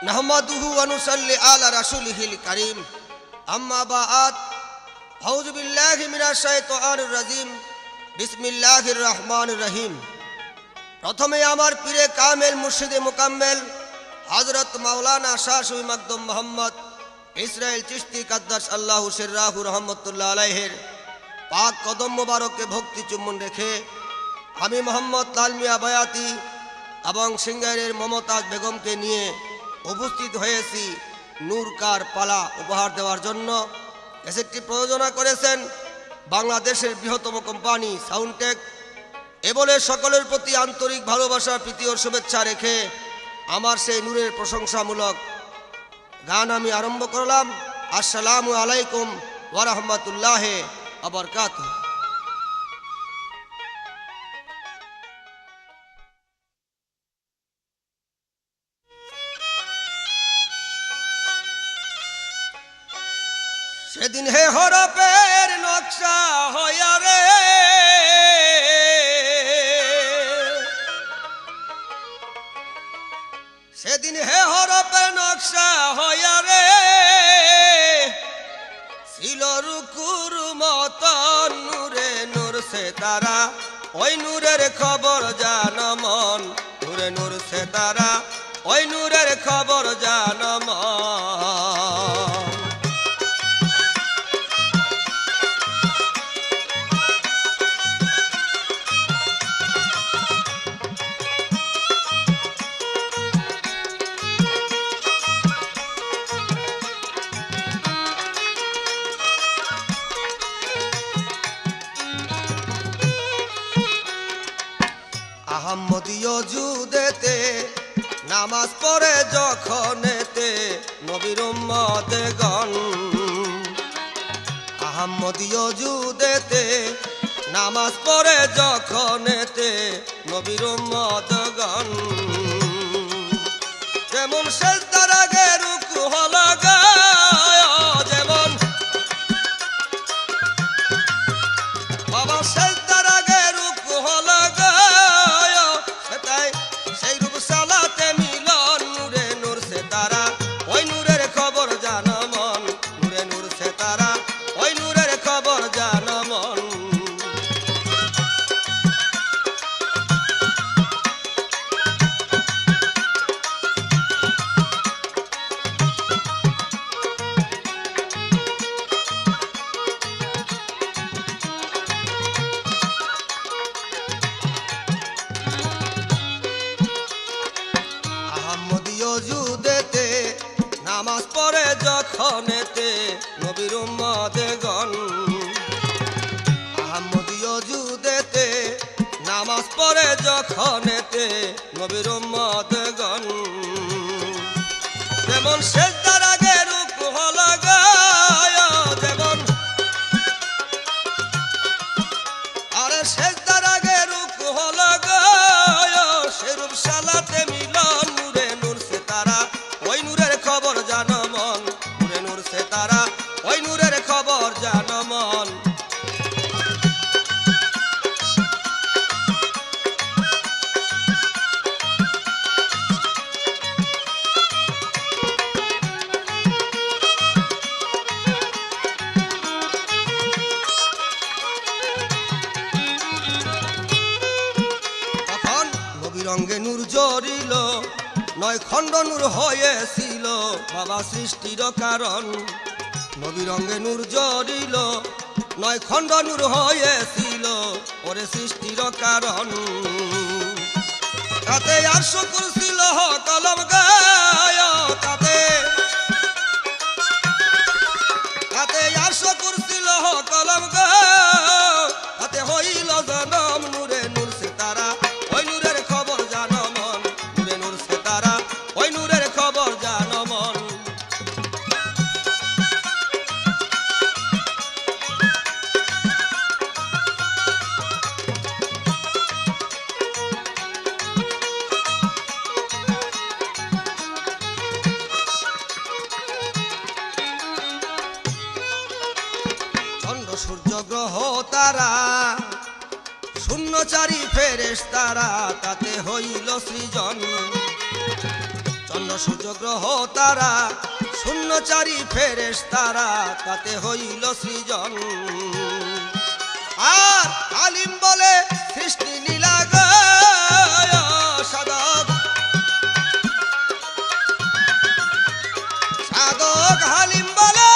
নাহমাদুহু ওয়া নুসাল্লি আলা রাসূলিহিল কারীম আম্মা বা'দ আউযু বিল্লাহি মিনাশ শাইতানির রাজীম বিসমিল্লাহির রহমানির রহিম। প্রথমে আমার পীরে কামেল মুর্শিদে মুকাম্মেল হযরত মাওলানা শাহ সুফি মাকদুম মোহাম্মদ ইসরাইল চিশতি কাদ্দাস আল্লাহু সিররাহু রহমাতুল্লাহ আলাইহির পাক কদম মোবারকে ভক্তি চুম্বন রেখে আমি মোহাম্মদ লাল মিয়া বায়াতি এবং সিঙ্গারের মমতাজ বেগমকে নিয়ে উপস্থিত হয়েছি নূরকার পালা উপহার দেওয়ার জন্য। ক্যাসেটটি প্রযোজনা করেছেন বাংলাদেশের বৃহত্তম কোম্পানি সাউন্ডটেক। এ বলে সকলের প্রতি আন্তরিক ভালোবাসা প্রীতি ও শুভেচ্ছা রেখে আমার সেই নূরের প্রশংসামূলক গান আমি আরম্ভ করলাম। আসসালামু আলাইকুম ওয়া রাহমাতুল্লাহি ওয়া বারাকাতুহু। সেদিন হে হরপের নকশা হইয়া রে সেদিন হে হরপের নকশা হইয়া রে ছিল রুকুর মতন নূরে নূর সে তারা ওই নূরের খবর জান মন নূরে নূর সে তারা ওই নূরের খবর জান মন। আহমদীয় জুদেতে নামাজ পড়ে যখনেতে নবীর উম্মতগণ আহমদীয় জুদেতে নামাজ পড়ে যখনেতে নবীর উম্মতগণ যেমন সেজদার আগে রুকু লাগায় যেমন বাবা সেজদার আগে রুকু লাগায় জুদেতে নামাজ পড়ে যখনেতে নবীর উম্মতগণ আহমদীয় জুদেতে নামাজ পড়ে যখনেতে নবীর উম্মতগণ যেমন সেজদার আগে রুকু লাগায় যেমন আরে সেজদার আগে রুকু লাগায় সেরূপ সালাতে মিলন ওই নূরের খবর জান মন নূরে নূর সে তারা ওই নূরের খবর জান মন। তখন নবীর অঙ্গে নূর জড়িল নয় খণ্ড নূর হয়েছিল বাবা সৃষ্টির কারণ নবীর অঙ্গে নূর জড়িল নয় খণ্ড নূর হয়েছিল ওরে সৃষ্টির কারণ তাতে আরশ কুরসি লৌহ কলম গায় তাতে আরশ কুরসি লৌহ কলম গায় তাতে হইল জনম নূরে নূর সে তারা ওই নূরের খবর জান মন নূরে নূর সে তারা ওই নূরের খবর জান মন। চন্দ্র সূর্য গ্রহ তারা শূন্যচারী ফেরেশতারা তাতে হইল সৃজন চন্দ্র সূর্য গ্রহ তারা শূন্যচারী ফেরেশতারা তাতে হইল সৃজন। আর আলিম বলে সৃষ্টি লীলা গো সাধক সাধক হালিম বলে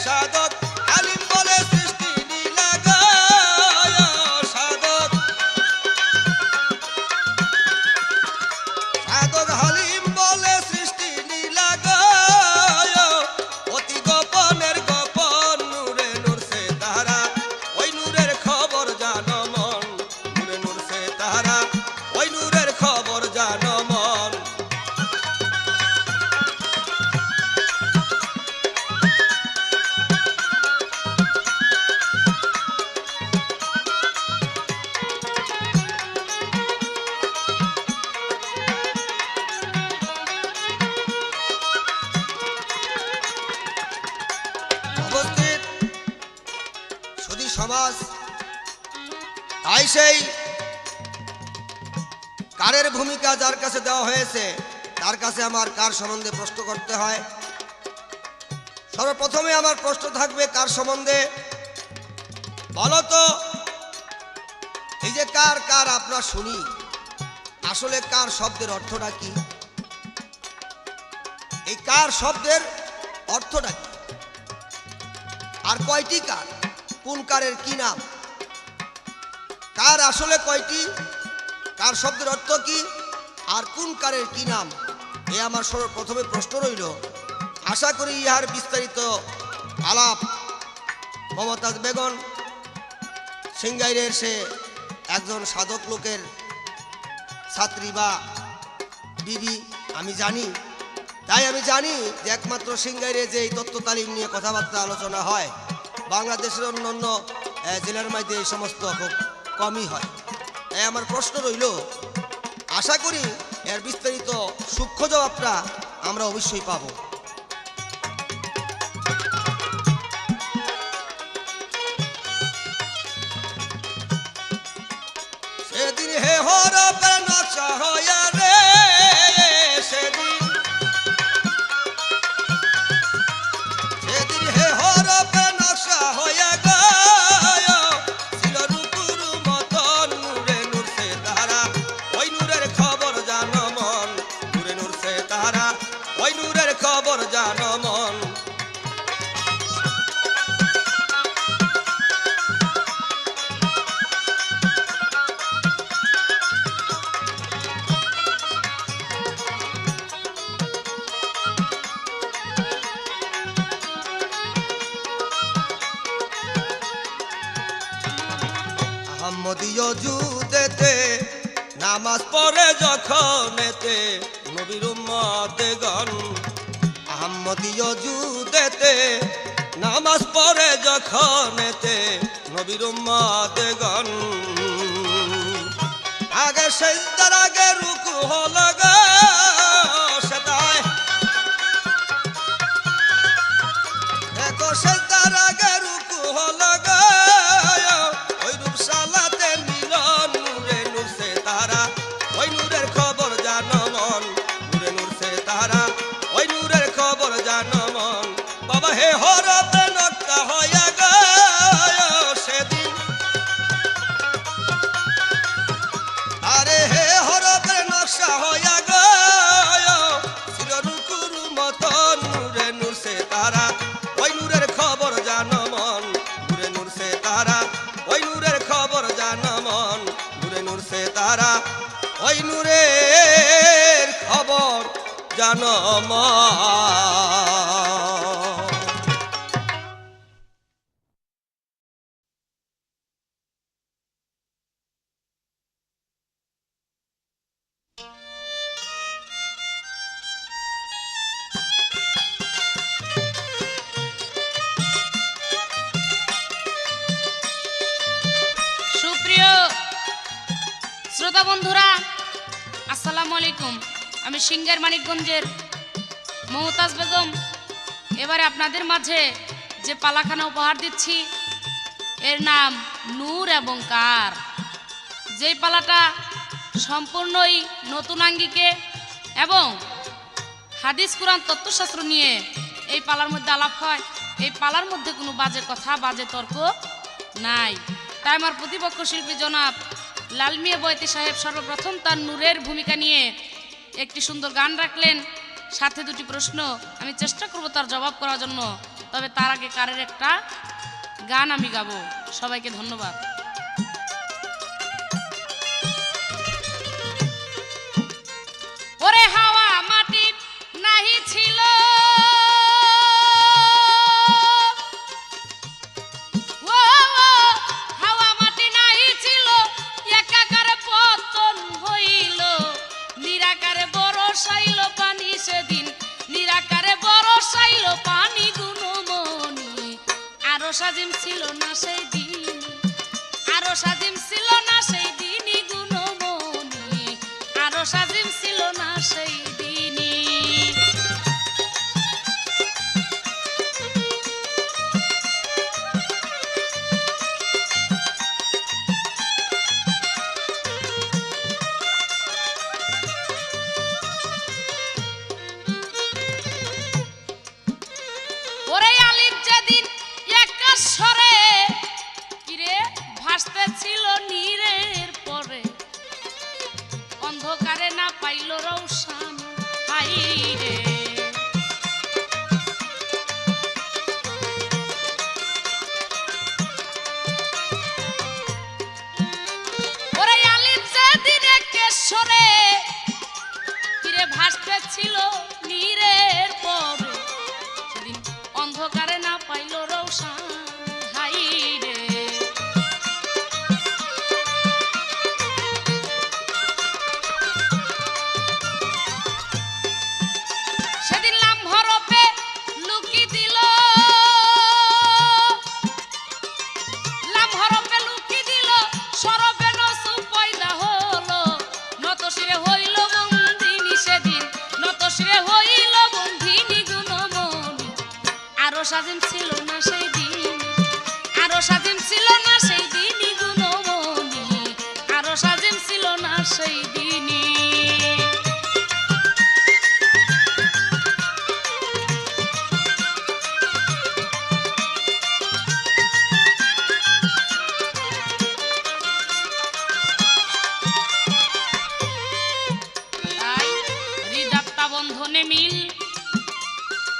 সাধক হালিম বলে সৃষ্টি লীলা গো সাধক সাধক হালিম বলে সৃষ্টি লীলা গো অতি গোপনের গোপন নূরে নূর সে তারা ওই নূরের খবর জানো মন নূরে নূর সে তারা ওই নূরের খবর জানো মন। উপস্থিত সুধী সমাজ, তাই সেই কারের ভূমিকা যার কাছে দেওয়া হয়েছে তার কাছে আমার কার সম্বন্ধে প্রশ্ন করতে হয়। সর্বপ্রথমে আমার প্রশ্ন থাকবে কার সম্বন্ধে। বলো তো এই যে কার কার আমরা শুনি, আসলে কার শব্দের অর্থটা কি? এই কার শব্দের অর্থটা কি? আর কয়টি কার, কোন কারের কি নাম, কার আসলে কয়টি, কার শব্দের অর্থ কি, আর কোন কারের কি নাম, এ আমার সর্বপ্রথমে প্রশ্ন রইল। আশা করি ইহার বিস্তারিত আলাপ মমতাজ বেগম সিংগাইরের সে একজন সাধক লোকের ছাত্রী বা বিবি আমি জানি, তাই আমি জানি যে একমাত্র সিংগাইরে যে এই তত্ত্ব তালিম নিয়ে কথাবার্তা আলোচনা হয়, বাংলাদেশের অন্যান্য জেলার মধ্যে এই সমস্ত খুব কমই হয়। তাই আমার প্রশ্ন রইল, আশা করি এর বিস্তারিত সূক্ষ্ম জবাবটা আমরা অবশ্যই পাব। সেদিন হে হরপের নকশা হইয়া রে সেদিন সেদিন হে হরপের নকশা হইয়া গয় ছিল রূপুর মতন নূরে নূর সে তারা ওই নূরের খবর জানো মন নূরে নূর সে তারা ওই নূরের খবর জানো মন। আহমদীয় জুদেতে নামাজ পড়ে যখন এতে নবীর উম্মতগণ, আহমদীয় জুদেতে নামাজ পড়ে যখন এতে নবীর উম্মতগণ, আগে সেজদার আগে রুকু হলো গো সেটাই দেখো সেজদার আগে রুকু হলো গো ওই রূপশালাতে মিলন নূরে নূর সে তারা ওই নূরের খবর জানো মন নূরে নূর সে তারা ওই নূরের খবর জানো মন। বাবা হে হরপে নকশা হইয়া গো সেদিন আরে হে হরপে নকশা হইয়া গো ছিল রূপুর মতন নূরে নূর সে তারা ওই নূরের খবর জানো মন নূরে নূর সে তারা ওই নূরের খবর জানো মন নূরে নূর সে তারা ওই নূরের খবর জানো মন। সুপ্রিয় শ্রোতা বন্ধুরা, আসসালামু আলাইকুম। আমি সিংহের মানিকগঞ্জের মমতাজ বেগম এবারে আপনাদের মাঝে যে পালাখানা উপহার দিচ্ছি, এর নাম নূর এবং কার। যেই পালাটা সম্পূর্ণই নতুন আঙ্গিকে এবং হাদিস কুরআন তত্ত্বশাস্ত্র নিয়ে এই পালার মধ্যে আলাপ হয়। এই পালার মধ্যে কোনো বাজে কথা বাজে তর্ক নাই। তাই আমার প্রতিপক্ষ শিল্পী জনাব লাল মিয়া বয়তি সাহেব সর্বপ্রথম তার নূরের ভূমিকা নিয়ে একটি সুন্দর গান রাখলেন, সাথে দুটি প্রশ্ন। আমি চেষ্টা করব তার জবাব করার জন্য, তবে তার আগে কারের একটা গান আমি গাবো। সবাইকে ধন্যবাদ। ওরে হাওয়া মাটি নাহি ছিল, ও হাওয়া মাটি নাহি ছিল, একাকারে পতন হইল, নিরাকারে বরসাইল পানি সেদিন, নিরাকারে বরসাইল পানি গুণমণি। আরো সাজিম ছিল না সেই দিন, আরো সাজিম ছিল না সেই দিনই গুণমণি, আরো সাজিম ছিল না সেই দিনই। ওরে আলিফ যেদিন একাশ্বরে কিরে ভাসতে ছিল নীরের পরে, অন্ধকারে না পাইল রৌশান হাইরে। ওরে আলিফ যেদিন একেশ্বরে কিরে ভাসতে ছিল নীরের পরে, সেদিন অন্ধকারে না পাইল রৌশান হাইরে। সেদিন লাম্ভরপে লুকি দিল, লাম্ভরপে লুকি দিল, সরবে নসু পয়দা হলো, নতশিরে হইল বন্দিনী সেদিন, নতশিরে হইল বন্দিনী গুণমণি। আরো সাজিম ছিল না সেই দিন, আরো সাজিম ছিল না সেই দিনই গুণমণি, আরো সাজিম ছিল না সেই দিনই। তাই হৃদাত্তা বন্ধনে মিল,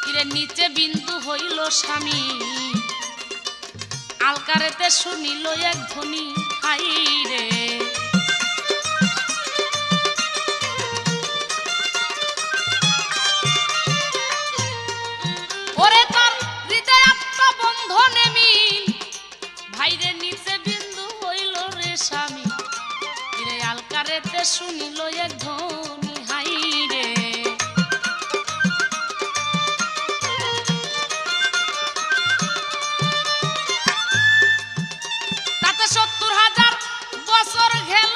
কিরে নিচে বিন্দু হইল স্বামী, আলকারেতে শুনিল এক ধ্বনি হাইরে। ওরে তার হৃদয় আত্মা বন্ধনে মিল, ভাইরে নিচে বিন্দু হইল রে স্বামী, কিরে আলকারেতে শুনিল এক ধ্বনি হাইরে। তাতে ৭০,০০০ বছর গেল,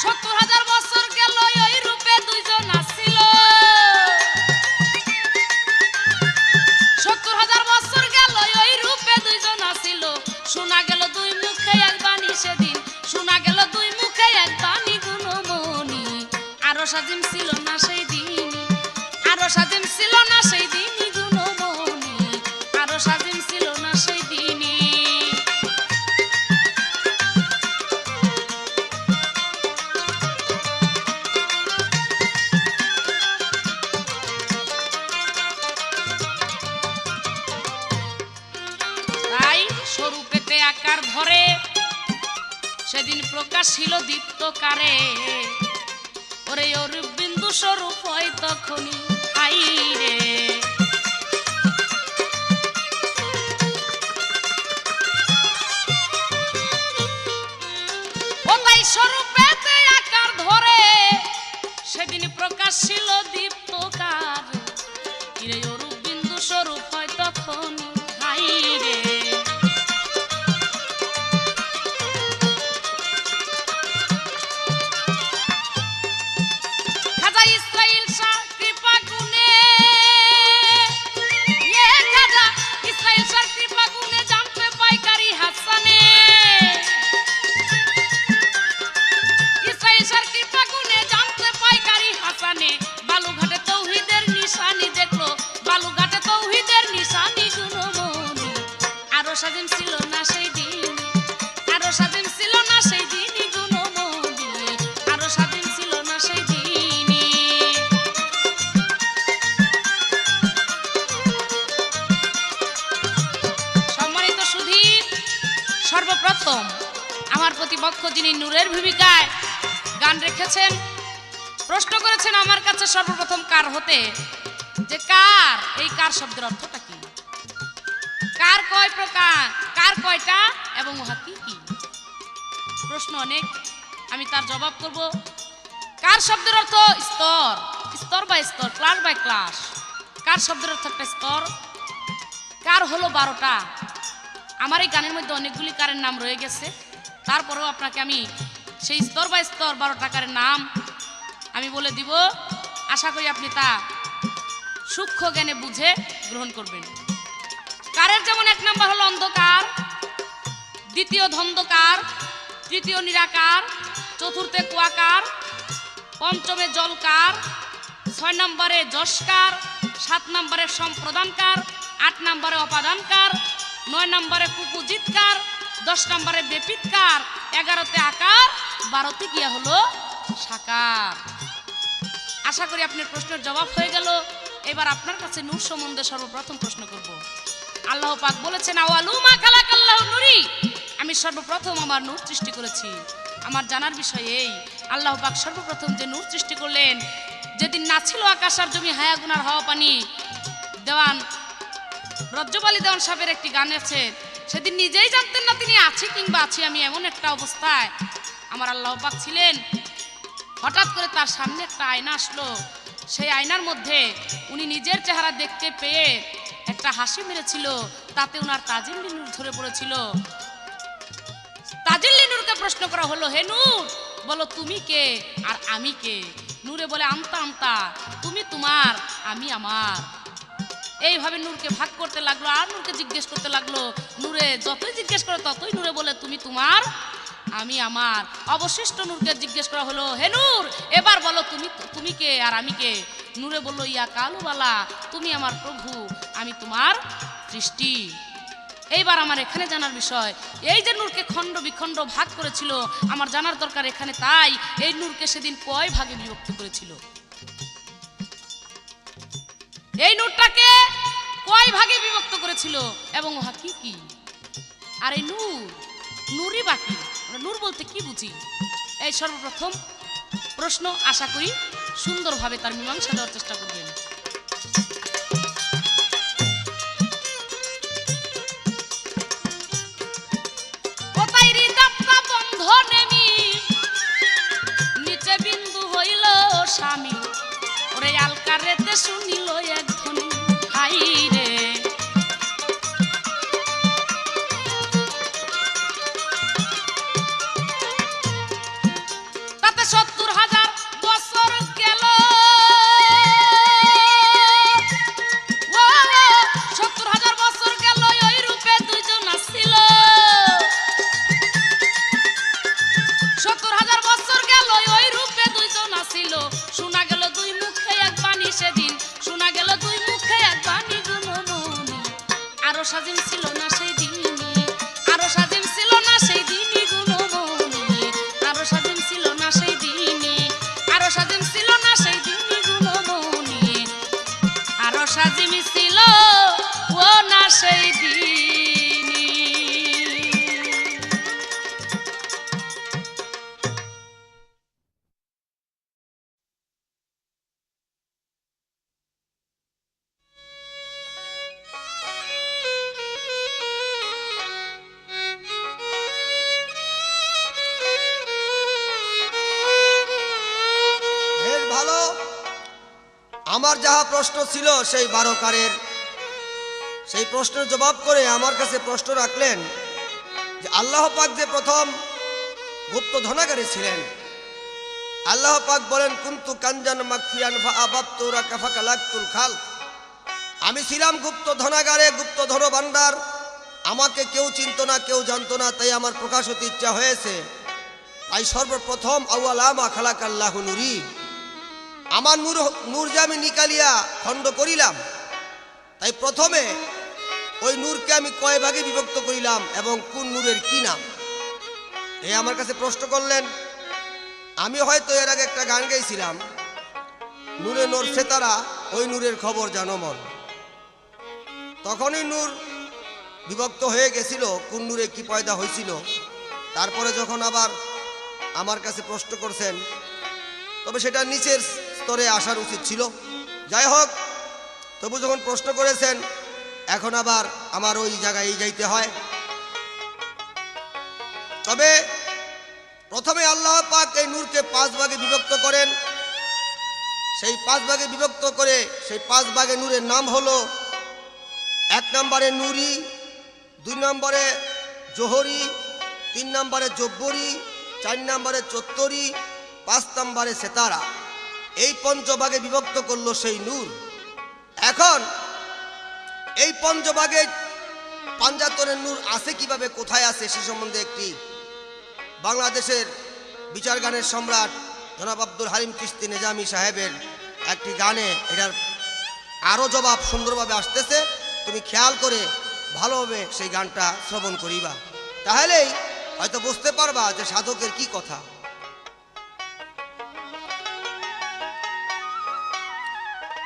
৭০,০০০ বছর গেল, ওই রূপে দুইজন আসছিল। ৭০,০০০ বছর গেল, ওই রূপে দুইজন আসছিল। শোনা গেল দুই মুখে এক বাণী সেদিন, শোনা গেল দুই মুখে এক বাণী গুণমণি। আরো সাজিম ছিল না সেই দিন, আরো সাজিম ছিল না সেই দিনই গুণমণি, আরো সাজিম ছিল না সেই দিনই। তাই স্বরূপেতে আকার ধরে সেদিন প্রকাশ ছিল দীপ্তকারে, ওরে অরূপ বিন্দু স্বরূপ হয় তখনই হাইরে। ও তাই স্বরূপেতে আকার ধরে সেদিন প্রকাশ ছিল দীপ্তকার, কিরে অরূপ বিন্দু স্বরূপ হয় তখন হাইরে। খাজা ইসরাইল শাহ কৃপা গুণে সর্বপ্রথম আমার প্রতিপক্ষ যিনি নূরের ভূমিকায় গান রেখেছেন, প্রশ্ন করেছেন আমার কাছে সর্বপ্রথম কার হতে, যে কার, এই কার শব্দের অর্থটা কি, কার কয় প্রকার, কার কয়টা এবং উহা কি কি। প্রশ্ন অনেক, আমি তার জবাব করব। কার শব্দের অর্থ স্তর, স্তর বাই স্তর, ক্লাস বাই ক্লাস। কার শব্দের অর্থ একটা স্তর। কার হলো 12টা। আমার এই গানের মধ্যে অনেকগুলি কারের নাম রয়ে গেছে, তারপরেও আপনাকে আমি সেই স্তর বাই স্তর 12টা কারের নাম আমি বলে দিব। আশা করি আপনি তা সূক্ষ্ম জ্ঞানে বুঝে গ্রহণ করবেন। কারের যেমন 1 নম্বর হলো অন্ধকার, দ্বিতীয় ধন্ধকার, তৃতীয় নিরাকার, চতুর্থে কুয়াকার, পঞ্চমে জলকার, 6 নম্বরে যশকার, 7 নম্বরে সম্প্রদানকার, 8 নম্বরে অপাদানকার, 9 নম্বরে কুকুজিৎকার, 10 নম্বরে বেপিৎকার, 11তে আকার, 12তে গিয়া হলো সাকার। আশা করি আপনার প্রশ্নের জবাব হয়ে গেল। এবার আপনার কাছে নূর সম্বন্ধে সর্বপ্রথম প্রশ্ন করব। আল্লাহ পাক বলেছেন আওয়ালু মা খালাকাল্লাহু নূরি, আমি সর্বপ্রথম আমার নূর সৃষ্টি করেছি। আমার জানার বিষয় এই, আল্লাহ পাক সর্বপ্রথম যে নূর সৃষ্টি করলেন, যেদিন না ছিল আকাশ আর জমি, হায়াগুনার হাওয়া পানি, দেওয়ান রজ্জবালি দেওয়ান সাহেবের একটি গান আছে, সেদিন নিজেই জানতেন না তিনি আছে কিংবা আছি আমি এমন একটা অবস্থায় আমার আল্লাহ পাক ছিলেন। হঠাৎ করে তার সামনে একটা আয়না আসলো, সেই আয়নার মধ্যে উনি নিজের চেহারা দেখতে পেয়ে একটা হাসি মেরেছিল, তাতে উনার তাজিল্লি নূর ধরে পড়েছিল। তাজিল্লি নূরকে প্রশ্ন করা হলো, হে নূর বলো তুমি কে আর আমি কে। নূরে বলে আমতা আমতা, তুমি তোমার আমি আমার। এইভাবে নূরকে ভাগ করতে লাগলো আর নূরকে জিজ্ঞেস করতে লাগলো। নূরে যতই জিজ্ঞেস করে ততই নূরে বলে তুমি তোমার আমি আমার। অবশিষ্ট নূরকে জিজ্ঞেস করা হলো, হে নূর এবার বলো তুমি কে আর আমি কে। নূরে বলল ইয়া কালুবালা, তুমি আমার প্রভু, আমি তোমার সৃষ্টি। এইবার আমার এখানে জানার বিষয়, এই যে নূরকে খণ্ড বিখণ্ড ভাগ করেছিল, আমার জানার দরকার এখানে তাই এই নূরকে সেদিন কয় ভাগে বিভক্ত করেছিল, এই নূরটাকে কয় ভাগে বিভক্ত করেছিল এবং উহা কি কি। আর এই নূরই বাকি, নূর বলতে কি বুঝি, এই সর্বপ্রথম প্রশ্ন। আশা করি সুন্দরভাবে তার মীমাংসা দেওয়ার চেষ্টা করবেন। নিচে বিন্দু হইল স্বামী, ওরে আলকারেতে শুনিল এক ধ্বনি হাই রে। তাতে 70,000 বছর গেল, 70,000 বছর গেল ওই রূপে দুইজন আসছিল। 70,000 বছর গেল ওই রূপে দুইজন আসছিল। শোনা গেল দুই মুখে এক বাণী সেদিন, শোনা গেল দুই মুখে এক বাণী গুণমণি। আরো সাজিম ছিল না সেই দিনই, আরো সাজিম ছিল না সেই দিনই গুণমণি। আরো সাজিম ছিল না সেই দিনই, আরো সাজিম ছিল না সেই দিনই গুণমণি। আরো সাজিম ছিল ও না সেই দিনই। বেশ ভালো। আমার যাহা প্রশ্ন ছিল সেই 12 কারের, সেই প্রশ্নের জবাব করে আমার কাছে প্রশ্ন রাখলেন যে আল্লাহ পাক যে প্রথম গুপ্ত ধনাগারে ছিলেন। আল্লাহ পাক বলেন কুনতু কানজান মাকফিয়ান ফাআবাবতু রাকা ফাকালাকতুল খালক, আমি ছিলাম গুপ্ত ধনাগারে, গুপ্ত ধন ভাণ্ডার, আমাকে কেউ চিনত না, কেউ জানতো না, তাই আমার প্রকাশ হতে ইচ্ছা হয়েছে। তাই সর্বপ্রথম আউয়ালা মা খালাকাল্লাহু নূরি, আমার নূর যে আমি নিকালিয়া খণ্ড করিলাম, তাই প্রথমে ওই নূরকে আমি কয় ভাগে বিভক্ত করিলাম এবং কোন নূরের কি নাম, এই আমার কাছে প্রশ্ন করলেন। আমি হয়তো এর আগে একটা গান গাইছিলাম, নূরে নূর সেতারা, ওই নূরের খবর জানো মন। তখনই নূর বিভক্ত হয়ে গেছিল, কোন নূরে কি পয়দা হয়েছিল তারপরে যখন আবার আমার কাছে প্রশ্ন করছেন, তবে সেটা নিচের স্তরে আসার উচিত ছিল। যাই হোক, তবু যখন প্রশ্ন করেছেন, এখন আবার আমার ওই জায়গায় যাইতে হয়। তবে প্রথমে আল্লাহ পাক এই নূরকে 5 ভাগে বিভক্ত করেন। সেই 5 ভাগে বিভক্ত করে সেই 5 ভাগে নূরের নাম হলো, 1 নম্বরে নূরি, 2 নম্বরে জোহরি, 3 নম্বরে জব্বরি, 4 নম্বরে চত্বরি, 5 নম্বরে সেতারা। এই পঞ্চভাগে বিভক্ত করলো সেই নূর। এখন এই পঞ্চভাগে পাঞ্জাতনের নূর আছে কিভাবে, কোথায় আছে, সে সম্বন্ধে একটি বাংলাদেশের বিচার গানের সম্রাট জনাব আব্দুল হালিম চিশতি নিজামী সাহেবের একটি গানে এটার আরও জবাব সুন্দরভাবে আসতেছে। তুমি খেয়াল করে ভালোভাবে সেই গানটা শ্রবণ করিবা, তাহলেই হয়তো বুঝতে পারবা যে সাধকের কি কথা।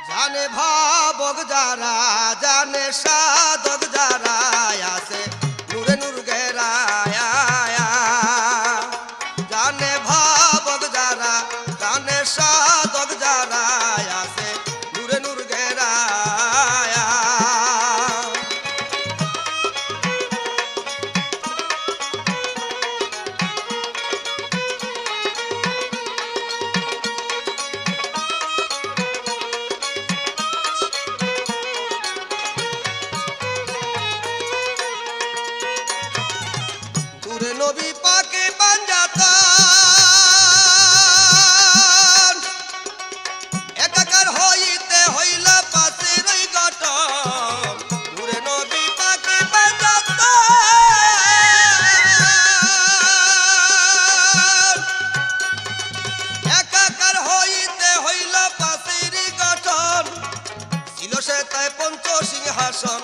জানে ভাবক যারা, জানে সাধক যারা, আছে নূরে নূর গেরায়া। জানে ভাবক যারা, জানে সাধক যারা, আছে নূরে নূর গেরায়া। নবী পাকে পাঞ্জাতন, একাকার হইতে হইল পাশের ওই গঠন। নূরে নবী পাকে পাঞ্জাতন, একাকার হইতে হইল পাশের গঠন। ছিল সে তাই পঞ্চসিংহাসন,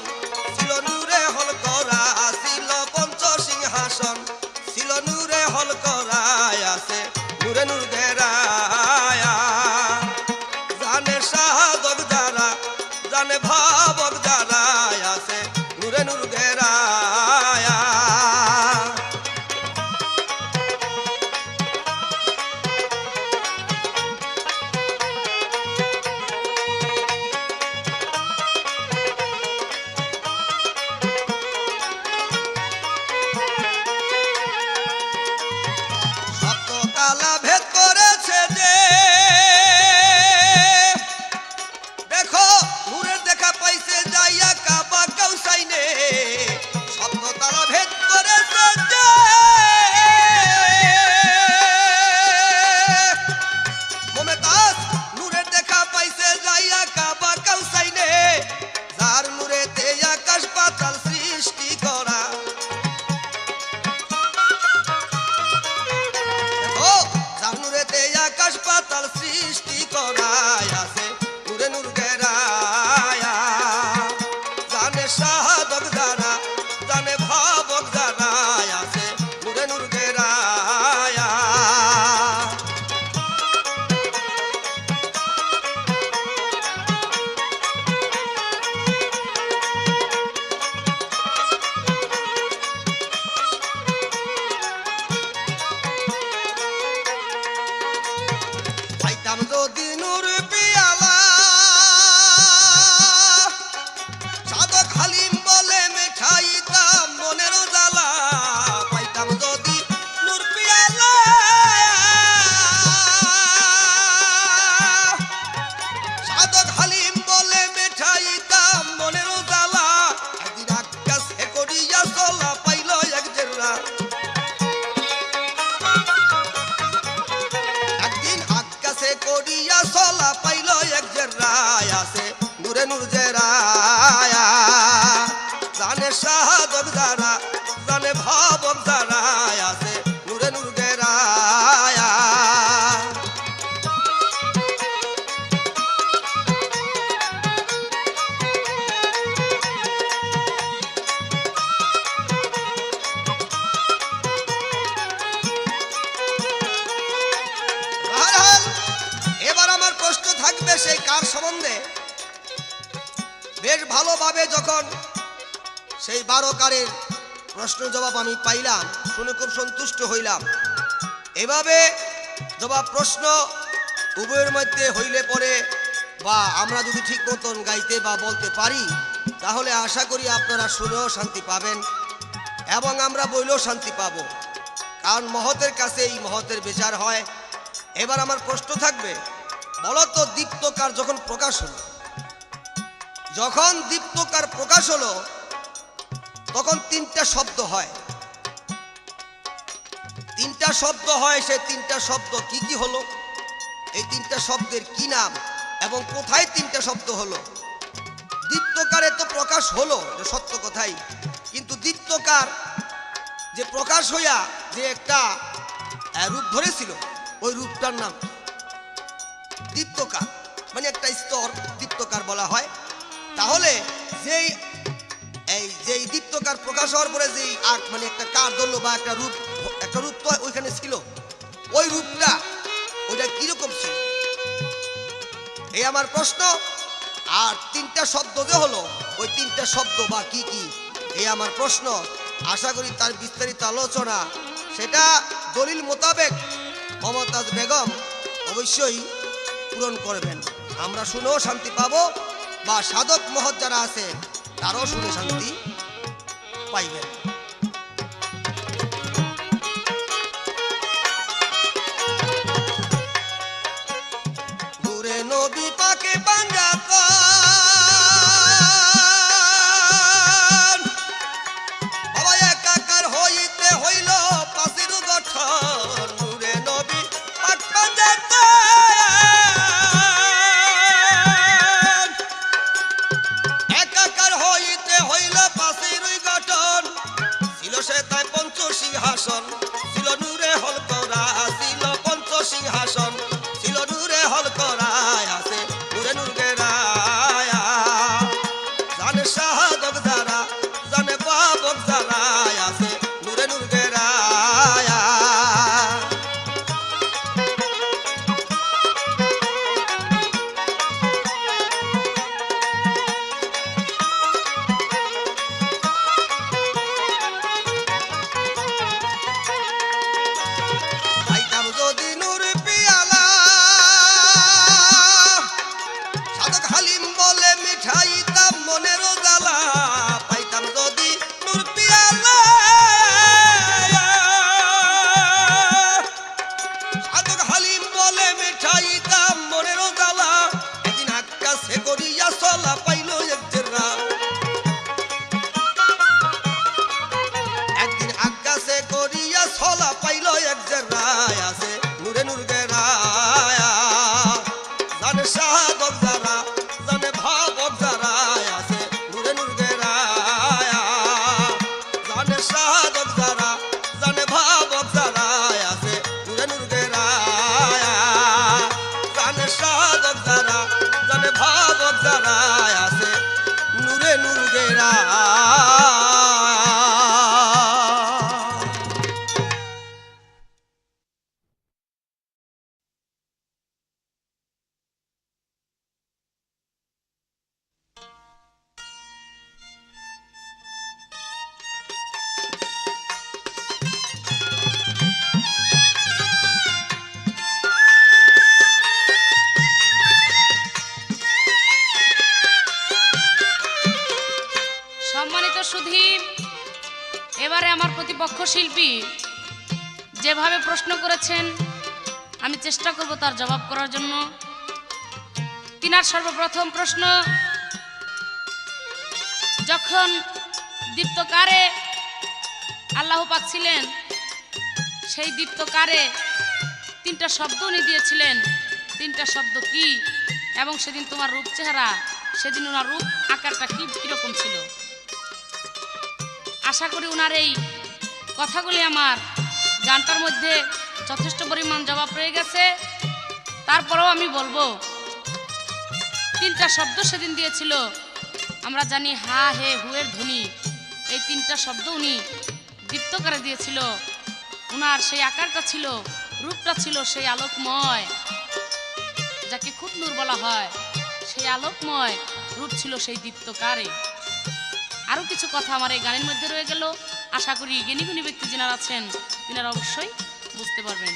ছিল নূরে হল করা, ছিল পঞ্চসিংহাসন, ছিল নূরে হল করায়, আছে নূরে নূর গেরায়া। জানে সাধক যারা, জানে ভাবক যারা, আছে নূরে নূর গেরায়া। কালা ভেদ করেছে যে, দেখো নূরের দেখা পাইছে যাইয়া কাবা কাউসাইনে। সপ্ত তালা ভেদ করেছে যে, মোমেতাজ নূরের দেখা পাইছে যাইয়া কাবা কাউসাইনে। যার নূরেতে আকাশ পাতাল সৃষ্টি করা, নূরেতে আকাশ পাতাল সৃষ্টি করায়, আছে নূরে নূর গেরায়া। জানে সাধক যারা, জানে ভাবক যারা, আছে নূরে নূর গেরায়া। পাইতাম যদি নূর পিয়ালা, সাধক হালিম বলে মেঠাইতাম মনের জ্বালা। পাইতাম যদি নূর পিয়ালা, সাধক হালিম বলে মেঠাইতাম মনের জ্বালা। একদিন আকাশ হে করিয়া চলা পাইল এক জেরা, করিয়া চলা পাইল এক জেরায়, আছে নূরে নূর জেরায়া। জানে সাধক যারা, জানে ভাবক যারা, আছে নূরে নূর গেরায়া। এবার আমার প্রশ্ন থাকবে সেই কার সম্বন্ধে। বেশ ভালোভাবে যখন সেই 12 কারের প্রশ্ন জবাব আমি পাইলাম, শুনে খুব সন্তুষ্ট হইলাম। এভাবে জবাব প্রশ্ন উভয়ের মধ্যে হইলে পরে বা আমরা যদি ঠিক মতন গাইতে বা বলতে পারি তাহলে আশা করি আপনারা শুনেও শান্তি পাবেন এবং আমরা বইলেও শান্তি পাব, কারণ মহতের কাছে এই মহতের বিচার হয়। এবার আমার প্রশ্ন থাকবে, বলতো দীপ্তকার যখন প্রকাশ হলো, যখন দীপ্তকার প্রকাশ হলো তখন তিনটা শব্দ হয়, তিনটা শব্দ হয়। সেই তিনটা শব্দ কি কি হলো, এই তিনটা শব্দের কি নাম এবং কোথায় তিনটা শব্দ হলো? দীপ্তকারে তো প্রকাশ হলো সত্য কথাই, কিন্তু দীপ্তকার যে প্রকাশ হইয়া যে একটা রূপ ধরেছিল ওই রূপটার নাম দীপ্তকার, মানে একটা স্তর দীপ্তকার বলা হয়। তাহলে যেই দীপ্তকার প্রকাশ হওয়ার পরে যেই আগ মানে একটা কার ধরলো বা একটা রূপ তো ওইখানে ছিল, ওই রূপটা ওইটা কিরকম ছিল, এই আমার প্রশ্ন। আর তিনটা শব্দ যে হলো ওই তিনটা শব্দ বা কি কি, এই আমার প্রশ্ন। আশা করি তার বিস্তারিত আলোচনা সেটা দলিল মোতাবেক মমতাজ বেগম অবশ্যই পূরণ করবেন। আমরা শুনেও শান্তি পাবো বা সাধক মহৎ যারা আছে তারাও শুনে শান্তি পাইবেন। নূরে নবী পাকে পাঞ্জাতন বাবা একাকার হইতে হইল পাশের গঠন। নূরে নবী পাক পাঞ্জাতন একাকার হইতে হইল পাশের গঠন। ছিল সে তাই পঞ্চসিংহাসন, ছিল নূরে হল করা, ছিল পঞ্চসিংহাসন, ছিল নূরে হল করায়, আছে নূরে নূর গেরায়া। জানে শাহাদক যারা, জানে বাবক যারা, আছে নূরে নূর গেরায়া। পাইতাম যদি নূর পিয়ালা, সাধক হালিম বলে মিঠাইতাম মনের জ্বালা। পাইতাম যদি নূর পিয়ালা, সাধক হালিম বলে মিঠাইতাম মনের জ্বালা। একদিন আকাশে করিয়া চলা পাইল এক জেরা, একদিন আকাশে করিয়া ছলা পাইল এক জেরায়, আছে নূরে নূর গেরায়া। জানে শাহাদক যারা, জানে ভাবক যারা, আছে নূরে নূর গেরায়া। জানে শাহাদক যারা, জানে ভাবক যারা, আছে নূরে নূর গেরায়া। জানে শাহাদক যারা, জানে ভাবক যারা, আছে নূরে নূর গেরায়া। সম্মানিত সুধী, এবারে আমার প্রতিপক্ষ শিল্পী যেভাবে প্রশ্ন করেছেন আমি চেষ্টা করব তার জবাব করার জন্য। তিনার সর্বপ্রথম প্রশ্ন, যখন দীপ্তকারে আল্লাহ পাক ছিলেন সেই দীপ্তকারে তিনটা শব্দ উনি দিয়েছিলেন, তিনটা শব্দ কি এবং সেদিন তোমার রূপ চেহারা, সেদিন ওনার রূপ আকারটা কি কিরকম ছিল? আশা করি ওনার এই কথাগুলি আমার গানটার মধ্যে যথেষ্ট পরিমাণ জবাব রয়ে গেছে। তারপরেও আমি বলবো তিনটা শব্দ সেদিন দিয়েছিল, আমরা জানি হা হে হুয়ের ধ্বনি, এই তিনটা শব্দ উনি দীপ্তকারে দিয়েছিল। উনার সেই আকারটা ছিল, রূপটা ছিল সেই আলোকময়, যাকে খুব নূর বলা হয়, সেই আলোকময় রূপ ছিল সেই দীপ্তকারে। আরো কিছু কথা আমার এই গানের মধ্যে রয়ে গেল, আশা করি জ্ঞানী গুণী ব্যক্তি যারা আছেন তিনারা অবশ্যই বুঝতে পারবেন।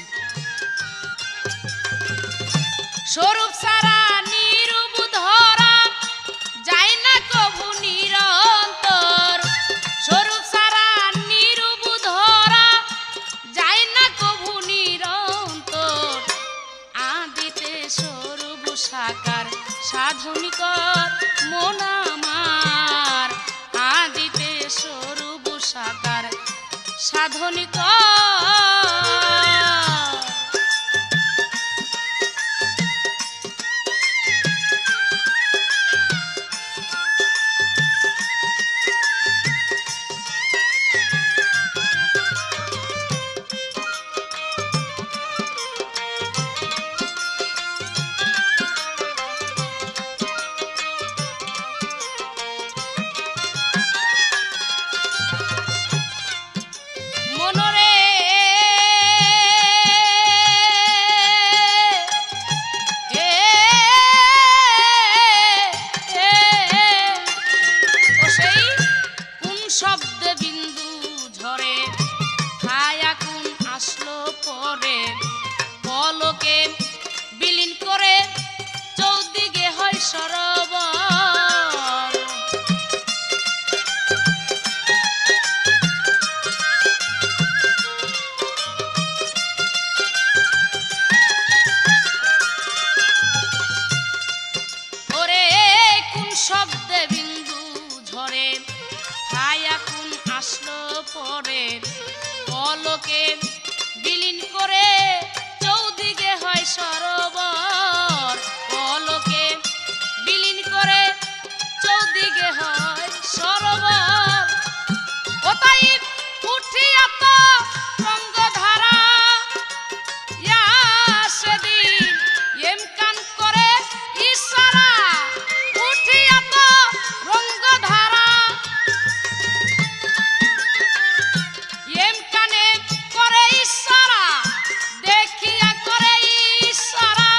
স্বরূপ সারা নিরূপ ধরা যায় না কভু নিরন্তর, স্বরূপ সারা নিরূপ ধরা যায় না কভু নিরন্তর, আদিতে স্বরূপ সাকার সাধনিকর মন আমার, আদিতে স্বরূপ সাকার সাধনিকর। মনরে ও সেই কোন শব্দ বিন্দু ঝরে ছায়া কোন আসলো পরে, পলকে বিলীন করে চৌদিকে হয় সরোবর। ওরে কোন শব্দে বিন্দু ঝরে ছায়া কোন আসলো পরে, পলকে বিলীন করে চৌদিকে হয় সরোবর, পলকে বিলীন করে চৌদিকে হয় সরোবর। ওতাই উঠিয়া তো রঙ্গধারা ইয়া সেদিন এমকান করে ইশারা, উঠিয়া তো রঙ্গধারা এমকানে করে ইশারা, দেখিয়া করে ইশারা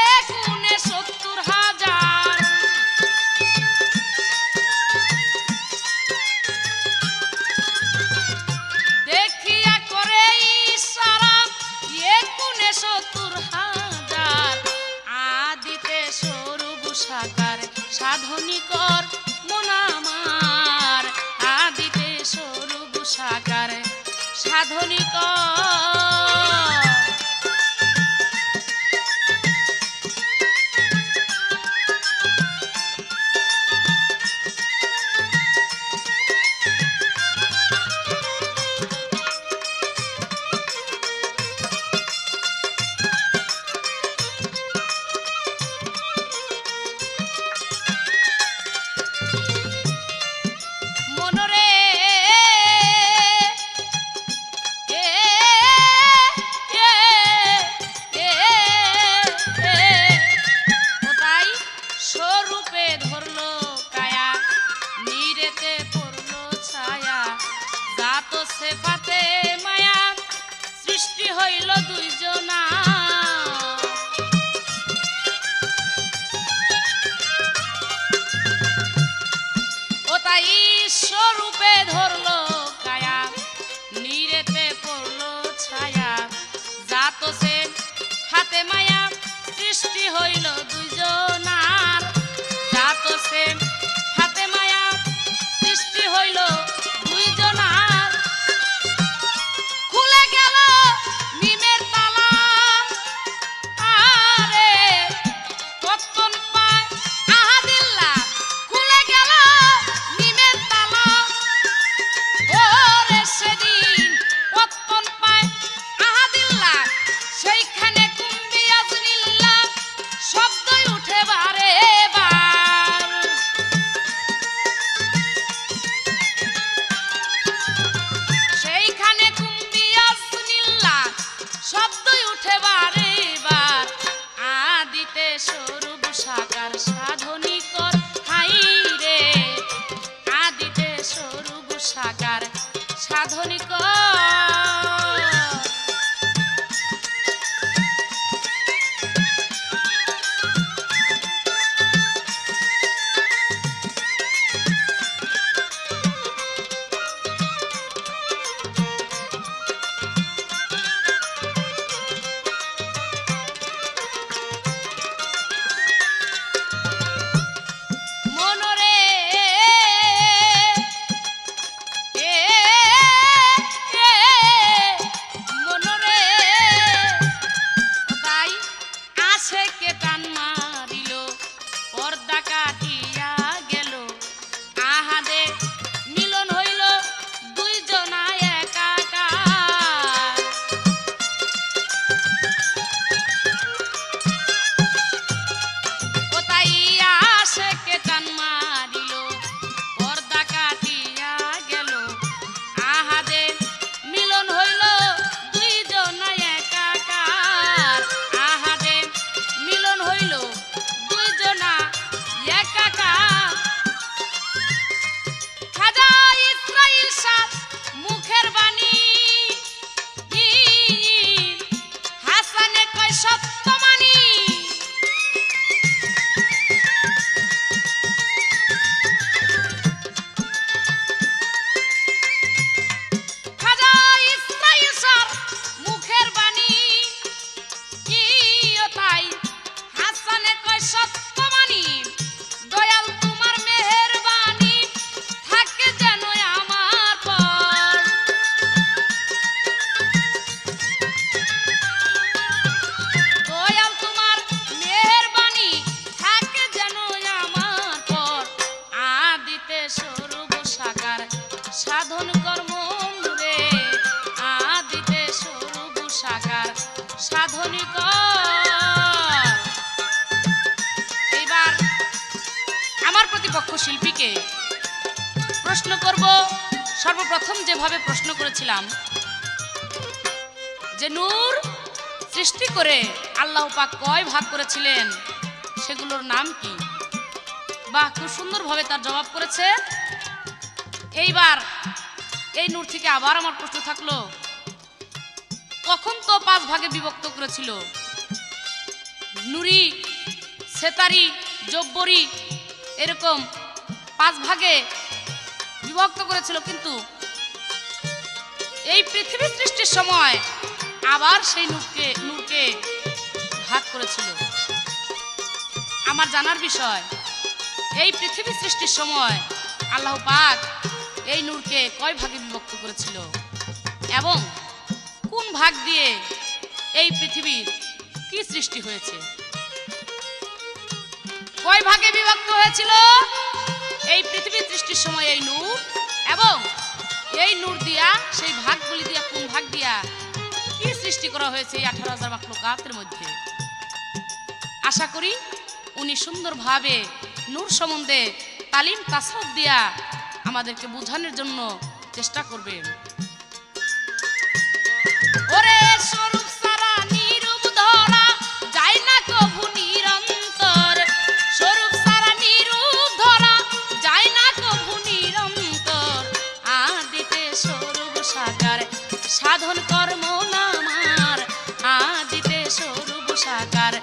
এ গুণে ৭০,০০০। দেখিয়া করে ইশারা এ গুণে ৭০,০০০। আদিতে স্বরূপ সাকার সাধনিকর মন আমার, আদিতে স্বরূপ সাকার সাধনিকর। মনরে ওতাই স্বরূপে ধরলো কায়া, নিরেতে পড়লো ছায়া, জাত সেফাতে মায়া, সৃষ্টি হইল দুইজনা। ওতাই স্বরূপে ধরলো কায়া, নিরেতে পড়লো ছায়া, জাত সে হাতে মায়া, সৃষ্টি হইল দুইজনার, জাত সে হাতে মায়া, সৃষ্টি হইল দুইজনার। খুলে গেল মিমের তালা, আরে পত্তন পায় আহাদিল্লা, খুলে গেল মিমের তালা। ওরে সেদিন পত্তন পায় আহাদিল্লা, সেইখানে কুম্বি আজমিল্লা শব্দই উঠে বারে বার। সেইখানে কুম্বি আজমিল্লা শব্দই উঠে বারে বার। আদিতে স্বরূপ সাকার সাধনিকর হাই রে, আদিতে স্বরূপ সাকার সাধনিকর। সত্য মানি। খাজা ইসমাইল শাহর মুখের বাণী ইও তাই হাসানে কয় সত্য মানি। দয়াল তোমার মেহেরবানি থাকে যেন আমার পর। দয়াল তোমার মেহেরবানি থাকে যেন আমার পর। আদিতে স্বরূপ সাকার সাধন কর্ম রে, আদিতে স্বরূপ সাকার সাধনী কর। এইবার আমার প্রতিপক্ষ শিল্পীকে প্রশ্ন করব। সর্বপ্রথম যেভাবে প্রশ্ন করেছিলাম যে নূর সৃষ্টি করে আল্লাহ পাক কয় ভাগ করেছিলেন, সেগুলোর নাম কি? বাহ, খুব সুন্দরভাবে তার জবাব করেছে। এইবার এই নূর থেকে আবার আমার প্রশ্ন থাকলো, তখন তো 5 ভাগে বিভক্ত করেছিল, নুরি, সেতারি, জব্বরি, এরকম 5 ভাগে বিভক্ত করেছিল, কিন্তু এই পৃথিবী সৃষ্টির সময় আবার সেই নূরকে ভাগ করেছিল। আমার জানার বিষয়, এই পৃথিবী সৃষ্টির সময় আল্লাহ পাক এই নূরকে কয় ভাগে বিভক্ত করেছিল এবং কোন ভাগ দিয়ে এই পৃথিবীর কি সৃষ্টি হয়েছে? কয় ভাগে বিভক্ত হয়েছিল এই পৃথিবী সৃষ্টির সময় এই নূর, এবং এই নূর দিয়া সেই ভাগগুলি দিয়া কোন ভাগ দিয়া কি সৃষ্টি করা হয়েছে এই 18,000 মাখলুকাতের মধ্যে? আশা করি উনি সুন্দরভাবে নূর সম্বন্ধে তালিম তাসাউফ দিয়া আমাদেরকে বোঝানোর জন্য চেষ্টা করবেন। ওরে স্বরূপ সারা নিরূপ ধরা যায় না কভু নিরন্তর। স্বরূপ সারা নিরূপ ধরা যায় না কভু নিরন্তর। আদিতে স্বরূপ সাকার সাধন কর্ম নামার। আদিতে স্বরূপ সাকার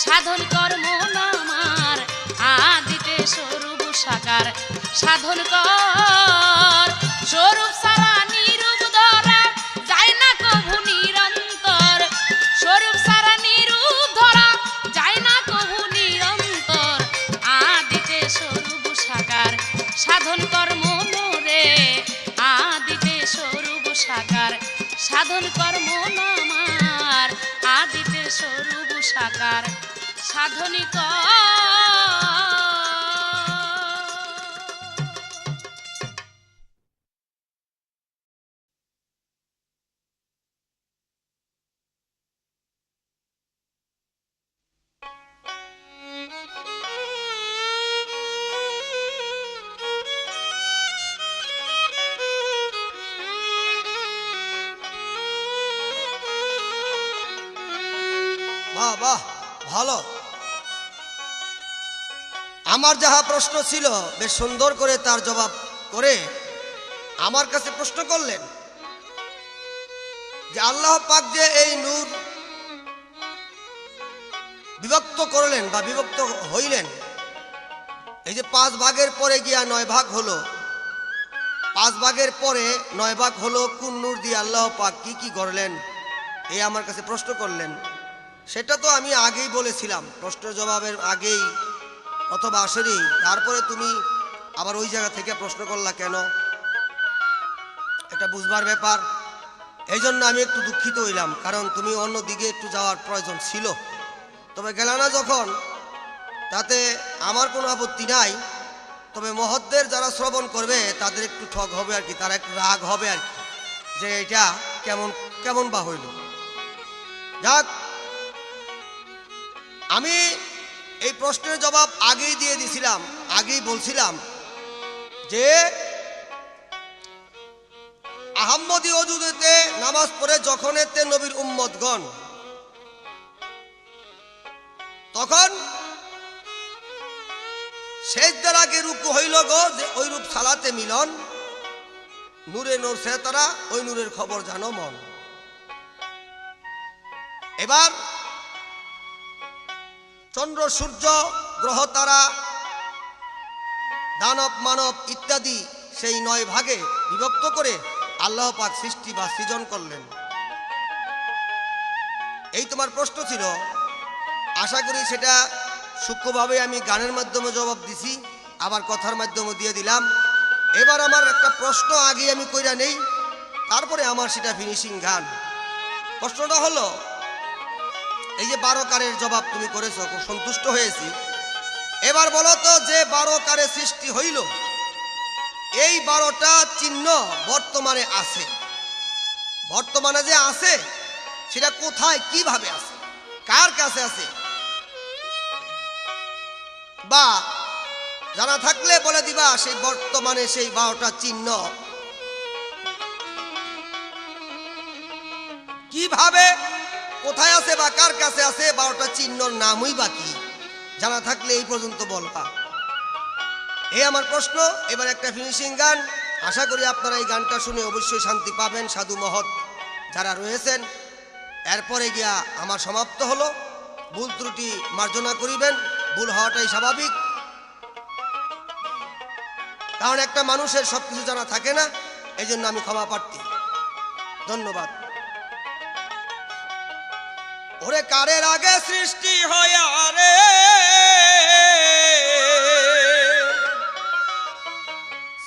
সাধন কর্ম নামার। আদিতে স্বরূপ সাকার সাধন কর। স্বরূপ সারা নিরূপ ধরা যায় না কভু নিরন্তর। স্বরূপ সারা নিরূপ ধরা যায় না কভু নিরন্তর। আদিতে স্বরূপ সাকার সাধন কর্ম রে। আদিতে স্বরূপ সাকার সাধন কর্ম নামার। আদিতে স্বরূপ সাকার সাধনী কর। বাহ বাহ, ভালো। আমার যাহা প্রশ্ন ছিল বেশ সুন্দর করে তার জবাব করে আমার কাছে প্রশ্ন করলেন যে আল্লাহ পাক যে এই নূর বিভক্ত করলেন বা বিভক্ত হইলেন, এই যে 5 ভাগের পরে গিয়া 9 ভাগ হলো, 5 ভাগের পরে 9 ভাগ হলো, কোন নূর দিয়ে আল্লাহ পাক কি কি করলেন, এই আমার কাছে প্রশ্ন করলেন। সেটা তো আমি আগেই বলেছিলাম, প্রশ্নের জবাবের আগেই অথবা আসেনি। তারপরে তুমি আবার ওই জায়গা থেকে প্রশ্ন করলা কেন? এটা বুঝবার ব্যাপার। এই জন্য আমি একটু দুঃখিত হইলাম, কারণ তুমি অন্য দিকে একটু যাওয়ার প্রয়োজন ছিল। তবে গেলা না যখন, তাতে আমার কোনো আপত্তি নাই। তবে মহৎদের যারা শ্রবণ করবে তাদের একটু ঠক হবে আর কি, তারা একটু রাগ হবে আর কি, যে এটা কেমন কেমন বা হইল। যাক, আমি এই প্রশ্নের জবাব আগেই দিয়ে দিছিলাম, আগেই বলছিলাম যে আহম্মদী ওজুদেতে নামাজ পড়ে যখন এতে নবীর উম্মতগণ, তখন সেজদার আগে রুকু হইল গো, যে ওই রূপ সালাতে মিলন, নূরে নূর সে তারা, ওই নূরের খবর জানো মন। এবার চন্দ্র সূর্য গ্রহ তারা দানব মানব ইত্যাদি সেই 9 ভাগে বিভক্ত করে আল্লাহ পাক সৃষ্টি বা সৃজন করলেন। এই তোমার প্রশ্ন ছিল, আশা করি সেটা সূক্ষ্মভাবে আমি গানের মাধ্যমে জবাব দিছি, আবার কথার মাধ্যমে দিয়ে দিলাম। এবার আমার একটা প্রশ্ন আগে আমি কইরা নেই, তারপরে আমার সেটা ফিনিশিং গান। প্রশ্নটা হলো, এই যে 12 কারের জবাব তুমি করেছো, খুব সন্তুষ্ট হয়েছি। এবার বলো তো, যে 12 কারে সৃষ্টি হইল, এই 12টা চিহ্ন বর্তমানে আছে, বর্তমানে যে আছে সেটা কোথায় কিভাবে আছে, কার কাছে আছে? বা জানা থাকলে বলে দিবা সেই বর্তমানে সেই 12টা চিহ্ন কিভাবে কোথায় আছে বা কার কাছে আছে, 12টা চিহ্নর নামই বাকি জানা থাকলে এই পর্যন্ত বলবা। এই আমার প্রশ্ন। এবার একটা ফিনিশিং গান। আশা করি আপনারা এই গানটা শুনে অবশ্যই শান্তি পাবেন, সাধু মহৎ যারা রয়েছেন। এরপরে গিয়া আমার সমাপ্ত হলো। ভুল ত্রুটি মার্জনা করিবেন, ভুল হওয়াটাই স্বাভাবিক, কারণ একটা মানুষের সবকিছু জানা থাকে না, এই জন্য আমি ক্ষমা প্রার্থী। ধন্যবাদ। ওরে কারের আগে সৃষ্টি হয় আরে,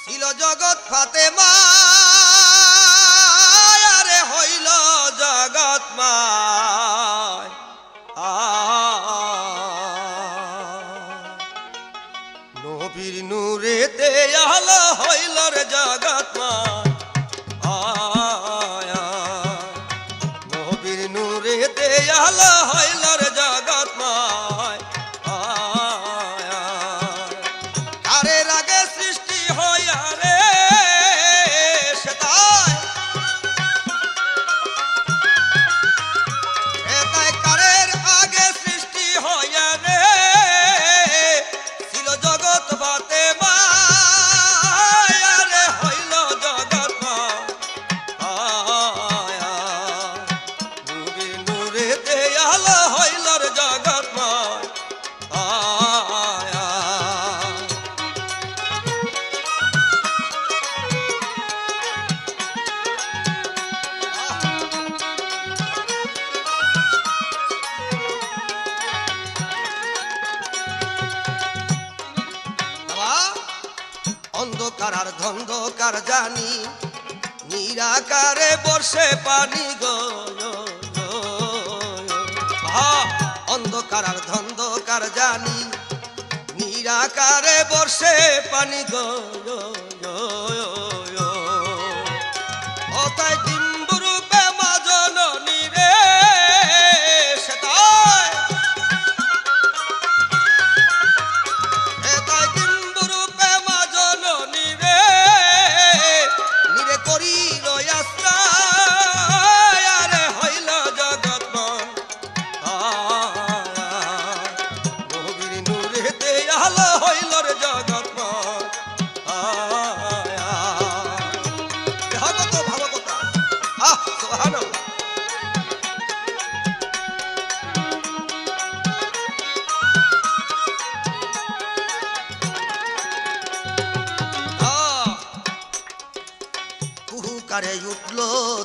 ছিল জগৎ ফাতেমা, আরে হইল জগৎ মায়। নবীর নূরেতে আলো হইল রে জগৎ মায়। নবীর নূরেতে আলো হইল রে জগৎ মায়। কারের আগে সৃষ্টি হয় আরে, সেটাই কারের আগে সৃষ্টি হয় আরে, ছিল জগৎ ফাতেমা, আরে হইল জগৎ মায়। নূরের নূরেতে আলো হইল রে জগৎ মায়। অন্ধকার আর ধন্ধকার জানি, নিরাকারে বর্ষে পানি গো। অন্ধকার আর ধন্ধকার জানি, নিরাকারে বর্ষে পানি গো। অতায় ডিম্বরূপে মা জননী রে, সেটাই এতায় ডিম্বরূপে মা জননী রে, নিরে করি রয়াস্তায়, আরে হইল জগৎ ময়। নবীর নূরেতে আলো হইল রে জগৎ ময়। ভাগত ভাগবতা, সুবহানাল্লাহ। কুহুকারে উঠল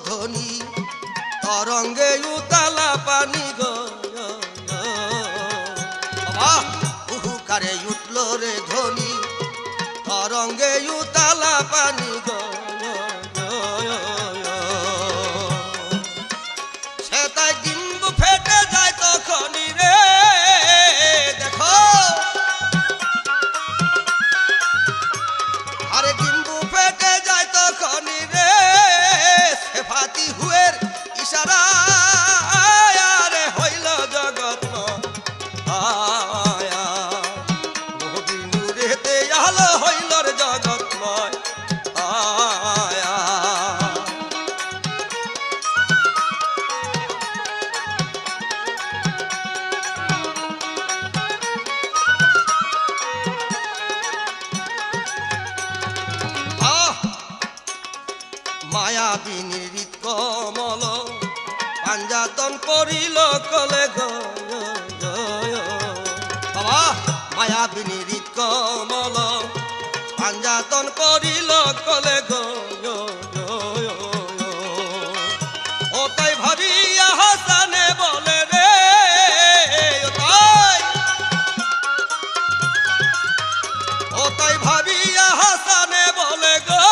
ধ্বনি, তরঙ্গে উতালা পানি গো। কুহুকারে উঠল রে ধ্বনি, তরঙ্গে উতালা পানি গো। সেটাই ডিম্ব ফেটে যায় তখনই রে, দেখো আরে ডিম্ব ফেটে যায় তখনই রে, সেফাতি হুয়ের ইশারা, আরে হইল জগৎ ময়। নবীর নূরেতে আলো হইল রে জগৎ ময়। মায়াবিনীর হৃদ কমল, পাঞ্জাতন করিল কলে গো। বিনিরিত কমল পাঞ্জাতন করিল কলে গো ও তাই ভাবিয়া হাসানে বলে রে ও তাই ভাবিয়া হাসানে বলে গো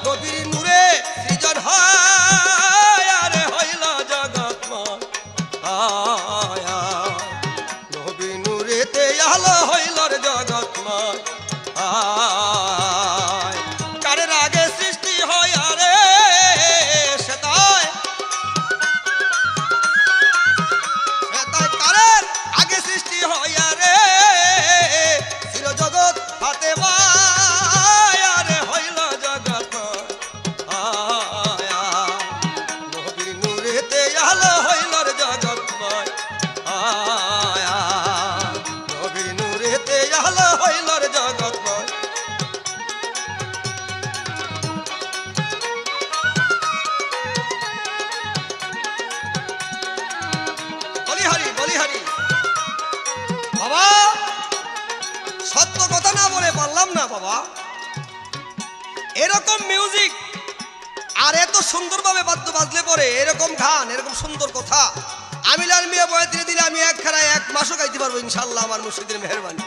নবীর নূরে সৃজন হয় আরে হইল জগৎময় আয়া নবী নূরেতে আলো হইল রে জগৎময় আয় কারের আগে সৃষ্টি হয় আরে সেটাই কারের আগে সৃষ্টি হয় আরে চির জগৎ হাতে আরে হইল জগৎময় আয়া নবীর নূরেতে আলো হইল রে জগৎময় আয়া নবীর নূরেতে আলো হইল রে জগৎময় বলিহারি বাবা সত্য কথা না বলে পারলাম না বাবা এরকম মিউজিক আর এত সুন্দরভাবে বাদ্য বাজলে পরে এরকম গান এরকম সুন্দর কথা আমি লাল মিয়া বয়াতি দিলে আমি এক খেলায় এক মাসও গাইতে পারবো ইনশাআল্লাহ আমার মুর্শিদের মেহেরবানি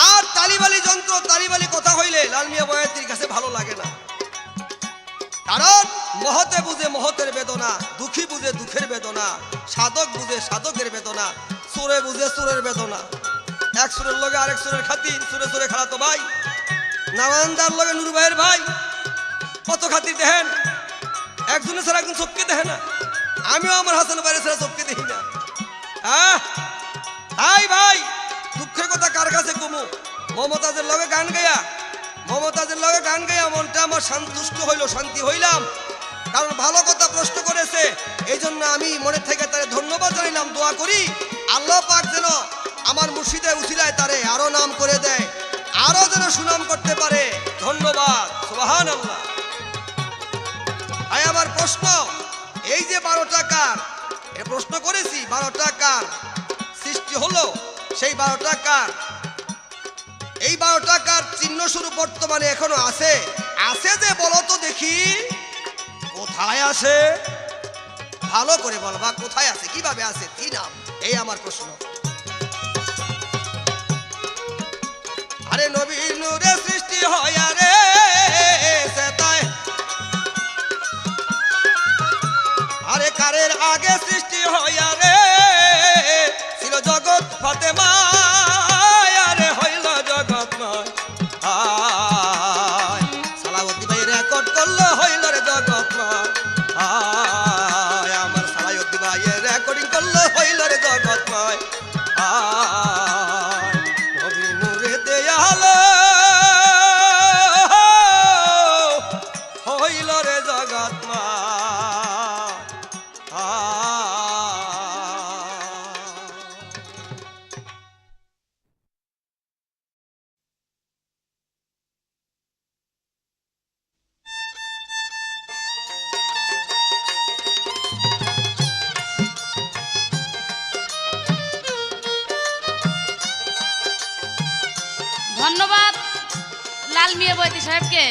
আর তালিবালি যন্ত্র তালিবালি কথা হইলে লাল মিয়া বয়াতির কাছে ভালো লাগে না কারণ মহতে বুঝে মহতের বেদনা দুঃখী বুঝে দুঃখের বেদনা সাধক বুঝে সাধকের বেদনা সুরে বুঝে সুরের বেদনা এক সুরের লগে আরেক সুরের খাতির সুরে সুরে খেলা তো ভাই নামানদার লগে নুরু ভাইয়ের ভাই কত খাতির দেখেন একজনের ছাড়া একজন চোখকে দেখে না আমিও আমার হাসান ভাইয়ের ছাড়া চোখকে দেখি না তাই ভাই দুঃখের কথা কার কাছে কমু মমতাজের লগে গান গাইয়া মনটা আমার সন্তুষ্ট হইল শান্তি হইলাম কারণ ভালো কথা প্রশ্ন করেছে এই জন্য আমি মনে থেকে তারে ধন্যবাদ জানাইলাম দোয়া করি আল্লাহ পাক যেন আমার মুর্শিদের উসিলায় তারে আরো নাম করে দেয় আরো যেন সুনাম করতে পারে ধন্যবাদ সুবহানাল্লাহ ভাই আমার প্রশ্ন এই যে 12 টাকার এ প্রশ্ন করেছি 12 টাকার সৃষ্টি হলো সেই 12 টাকার এই 12 টাকার চিহ্ন স্বরূপ বর্তমানে এখনো আছে যে বলো তো দেখি কোথায় আছে ভালো করে বলবা কোথায় আছে কিভাবে আছে কি নাম এই আমার প্রশ্ন আরে নবীর নূরে সৃষ্টি হয় আরে সেটাই আরে কারের আগে সৃষ্টি হয় আরে ছিল জগৎ ফাতেমা আরে হইল জগৎময় আয় সালাউদ্দিন ভাই রেকর্ড করলো হইল রে জগৎময় আয় আমার সালাউদ্দিন ভাই রেকর্ডিং করলো হইল রে জগৎময় আয় নবীর নূরেতে আলো হইল রে জগৎময় ধন্যবাদ লাল মিয়া বয়াতি সাহেবকে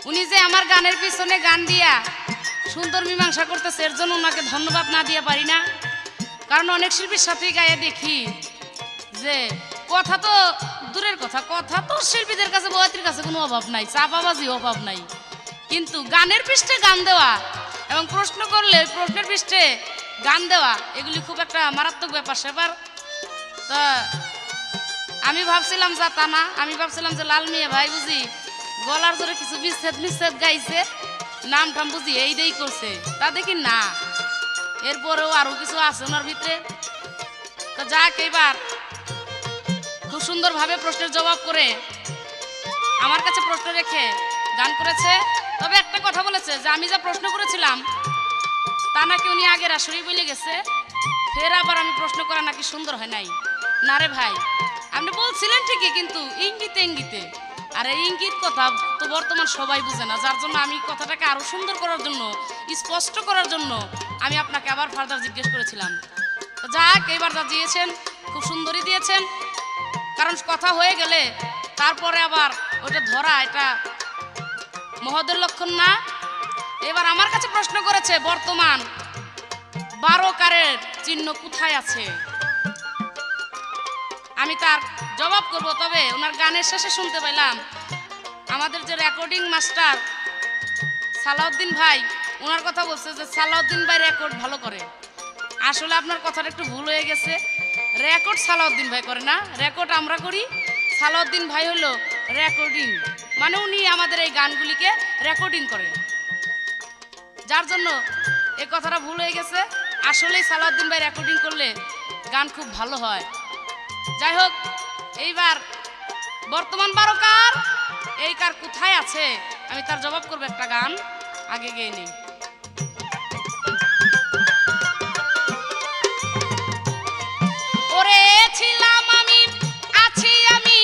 উনি যে আমার গানের পিছনে গান দিয়া সুন্দর মীমাংসা করতেছে এর জন্য ওনাকে ধন্যবাদ না দিয়ে পারি না কারণ অনেক শিল্পীর সাথেই গায়ে দেখি যে কথা তো দূরের কথা তো শিল্পীদের কাছে বয়াতির কাছে কোনো অভাব নাই চাপাবাজি অভাব নাই কিন্তু গানের পৃষ্ঠে গান দেওয়া এবং প্রশ্ন করলে প্রশ্নের পৃষ্ঠে গান দেওয়া এগুলি খুব একটা মারাত্মক ব্যাপার সেবার তা আমি ভাবছিলাম যা তা না আমি ভাবছিলাম যে লাল মিয়া ভাই বুঝি গলার জোরে কিছু বিচ্ছেদ গাইছে নাম টাম বুঝি এইটাই করছে তা দেখি না এরপরেও আরো কিছু আছে ওনার ভিতরে তো যাক এবার খুব সুন্দরভাবে প্রশ্নের জবাব করে আমার কাছে প্রশ্ন রেখে গান করেছে তবে একটা কথা বলেছে যে আমি যা প্রশ্ন করেছিলাম তা নাকি উনি আগের আসরেই বলে গেছে ফের আবার আমি প্রশ্ন করা নাকি সুন্দর হয় নাই না রে ভাই আপনি বলছিলেন ঠিকই কিন্তু ইঙ্গিতে ইঙ্গিতে আর এই ইঙ্গিত কথা তো বর্তমান সবাই বুঝে না যার জন্য আমি কথাটাকে আরো সুন্দর করার জন্য স্পষ্ট করার জন্য আমি আপনাকে আবার ফার্দার জিজ্ঞেস করেছিলাম তো যাক এবার যা দিয়েছেন খুব সুন্দরই দিয়েছেন, কারণ কথা হয়ে গেলে তারপরে আবার ওটা ধরা এটা মহদের লক্ষণ না। এবার আমার কাছে প্রশ্ন করেছে বর্তমান 12 কারের চিহ্ন কোথায় আছে, আমি তার জবাব করব। তবে ওনার গানের শেষে শুনতে পেলাম আমাদের যে রেকর্ডিং মাস্টার সালাউদ্দিন ভাই, ওনার কথা বলছে যে সালাউদ্দিন ভাই রেকর্ড ভালো করে। আসলে আপনার কথাটা একটু ভুল হয়ে গেছে, রেকর্ড সালাউদ্দিন ভাই করে না, রেকর্ড আমরা করি। সালাউদ্দিন ভাই হলো রেকর্ডিং, মানে উনি আমাদের এই গানগুলিকে রেকর্ডিং করেন, যার জন্য এই কথাটা ভুল হয়ে গেছে। আসলেই সালাউদ্দিন ভাই রেকর্ডিং করলে গান খুব ভালো হয়। যাই হোক, এইবার বর্তমান 12 কার, এই কার কোথায় আছে আমি তার জবাব করবো একটা গান, আগে গিয়ে নেই। ওরে ছিলাম আমি, আছি আমি,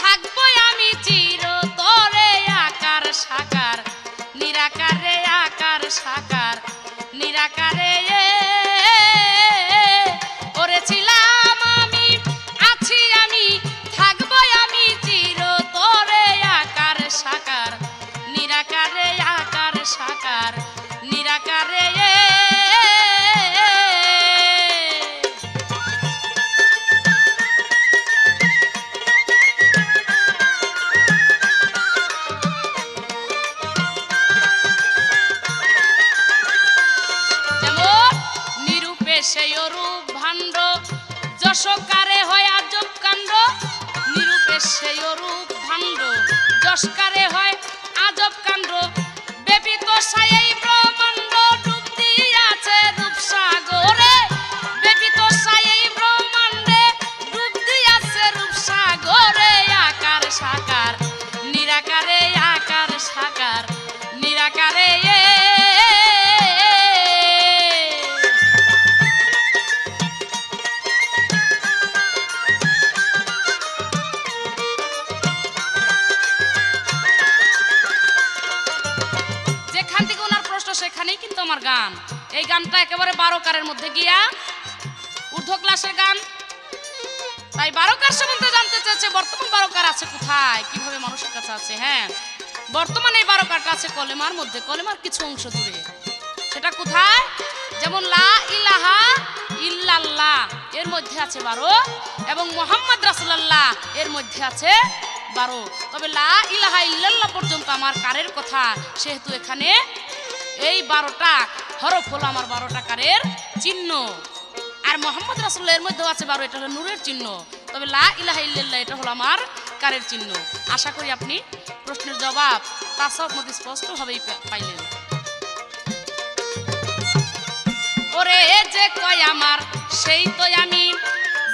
থাকবো আমি চিরতরে, আকার সাকার নিরাকারে, আকার সাকার নিরাকারে। ওরে ছিলাম আমি, আছি আমি, থাকবো আমি চিরতরে, আকার সাকার নিরাকারে, আকার সাকার নিরাকারে। সেই অরূপ ভাণ্ড, যশকারে হয় আজব কাণ্ড, নিরূপে সেই অরূপ ভাণ্ড, যশকারে হয় আজব কাণ্ড, ব্যাপিত সাই ব্রহ্মাণ্ড, ডুব দিয়াছে রূপসাগরে, ব্যাপিত সাই ব্রহ্মাণ্ডে, ডুব দিয়াছে রূপসাগরে, আকার সাকার নিরাকারে, আকার সাকার নিরাকারে। সেখানেই কিন্তু আমার গান, এই গানটা একেবারে 12 কারের মধ্যে গিয়া ঊর্ধ্ব ক্লাসের গান। তাই 12 কার সম্বন্ধে জানতে চাইছে, বর্তমান 12 কার আছে কোথায়, কিভাবে মানুষের কাছে আছে। হ্যাঁ, বর্তমানে এই 12 কারটা আছে কলেমার মধ্যে, কলেমার কিছু অংশ জুড়ে। সেটা কোথায়? যেমন লা ইলাহা ইল্লাল্লাহ এর মধ্যে আছে 12, এবং মুহাম্মদ রাসূলুল্লাহ এর মধ্যে আছে 12। তবে লা ইলাহা ইল্লাল্লাহ পর্যন্ত আমার কারের কথা, সেহেতু এখানে এই 12টা হরফ হলো আমার 12টা কারের চিহ্ন। আর মুহাম্মদ রাসূলুল্লাহ এর মধ্যেও আছে 12, এটা হলো নূরের চিহ্ন। তবে লা ইলাহা ইল্লাল্লাহ এটা হলো আমার কারের চিহ্ন। আশা করি আপনি প্রশ্নের জবাব তাসব মধ্যে স্পষ্টভাবেই পাইলেন। ওরে যে কয় আমার সেই তো আমি,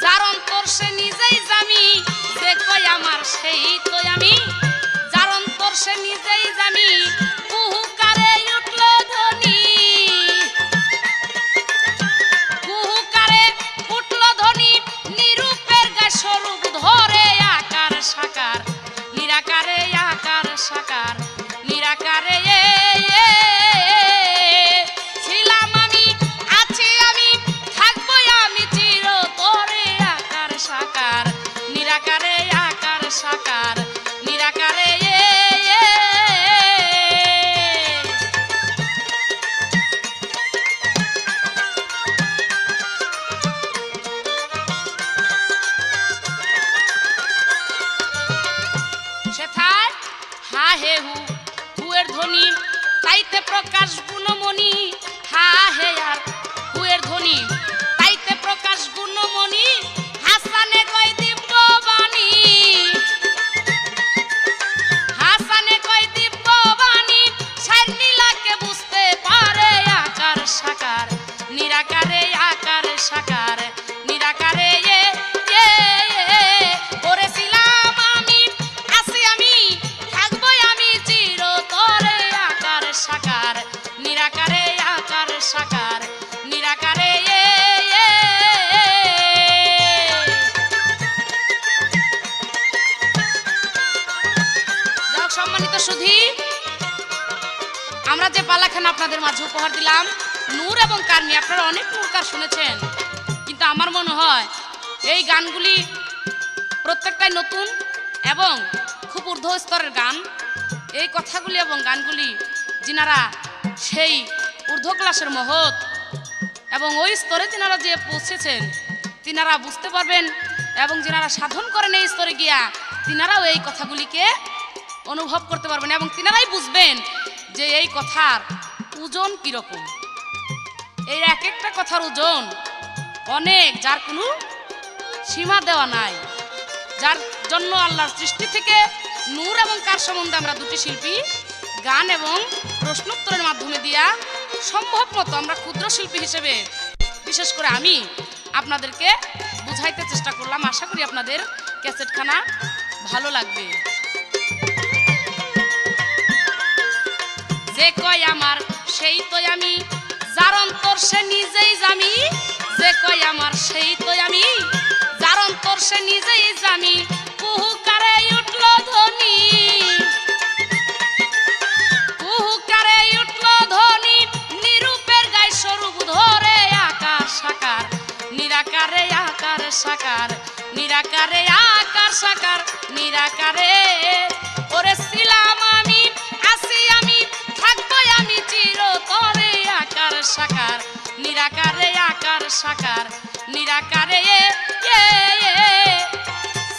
যার অন্তর সে নিজেই জানি, যে কয় আমার সেই তো আমি, যার অন্তর সে নিজেই জানি, কুহুকারে উঠলো ধ্বনি, কুহুকারে উঠলো ধ্বনি, নিরূপের গায়ে স্বরূপ ধরে, আকার সাকার নিরাকারে, আকার সাকার নিরাকারে। ছিলাম আমি, আছি আমি, থাকবো আমি চিরতরে, আকার সাকার নিরাকারে, আকার সাকার নিরাকারে। সেথায় হা হে হু, হুয়ের ধ্বনি, তাইতে প্রকাশ গুণমণি, হা হে আর হুয়ের ধ্বনি, তাইতে প্রকাশ গুণমণি, হাসানে কয় দিব্য বাণী, হাসানে কয় দিব্য বাণী, সার নীলাকে বুঝতে পারে, আকার সাকার নিরাকারে, আকার সাকার নিরাকারে। করেছিলাম আমি, আছি আমি, থাকবো আমি চিরতরে, আকার সাকার নিরাকারে, আকার সাকার নিরাকারে। যাক সম্মানিত সুধী, আমরা যে পালাখানা আপনাদের মাঝে উপহার দিলাম নূর এবং কার নিয়ে, আপনারা অনেক নূর কার শুনেছেন, কিন্তু আমার মনে হয় এই গানগুলি প্রত্যেকটাই নতুন এবং খুব ঊর্ধ্ব স্তরের গান। এই কথাগুলি এবং গানগুলি যিনারা সেই ঊর্ধ্ব ক্লাসের মহৎ এবং ওই স্তরে যিনারা যে পৌঁছেছেন তিনারা বুঝতে পারবেন, এবং যিনারা সাধন করেন এই স্তরে গিয়া তিনারাও এই কথাগুলিকে অনুভব করতে পারবেন এবং তিনারাই বুঝবেন যে এই কথার ওজন কীরকম। এই এক একটা কথার ওজন অনেক, যার কোনো সীমা দেওয়া নাই, যার জন্য আল্লাহর সৃষ্টি থেকে নূর এবং কার সম্বন্ধে আমরা দুটি শিল্পী গান এবং প্রশ্নোত্তরের মাধ্যমে দিয়া সম্ভব মতো আমরা ক্ষুদ্র শিল্পী হিসেবে বিশেষ করে আমি আপনাদেরকে বুঝাইতে চেষ্টা করলাম। আশা করি আপনাদের ক্যাসেটখানা ভালো লাগবে। যে কয় আমার সেই তো আমি, যার অন্তর সে নিজেই জানি। যে কয় আমার সেই তো আমি, যার অন্তর সে নিজেই জানি। কুহুকারে উঠল ধ্বনি, কুহুকারে উঠল ধ্বনি, নিরূপের গায়ে স্বরূপ ধরে আকার সাকার, নিরাকারে আকার সাকার, নিরাকারে আকার সাকার, নিরাকারে। ওরে ছিলাম আমি, আছি আমি, থাকবো আমি চিরতরে আকার সাকার, নিরাকারে আকার সাকার, নিরাকারে।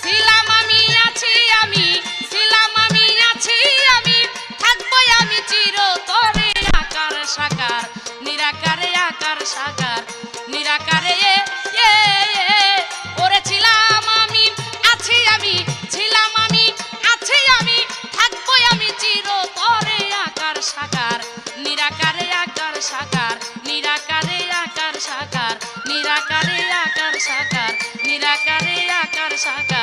ছিলাম আমি, আছি আমি, ছিলাম আমি, আছি আমি, থাকবো আমি চিরতরে আকার সাকার, নিরাকারে আকার সাকার, নিরাকারে। ওরে ছিলাম আমি, আছি আমি, ছিলাম আমি, আছি আমি, থাকবো আমি চিরতরে আকার সাকার, নিরাকারে আকার সাকার, নিরাকারে আকার সাকার, নিরাকারে আকার সাকার, নিরাকারে আকার সাকার।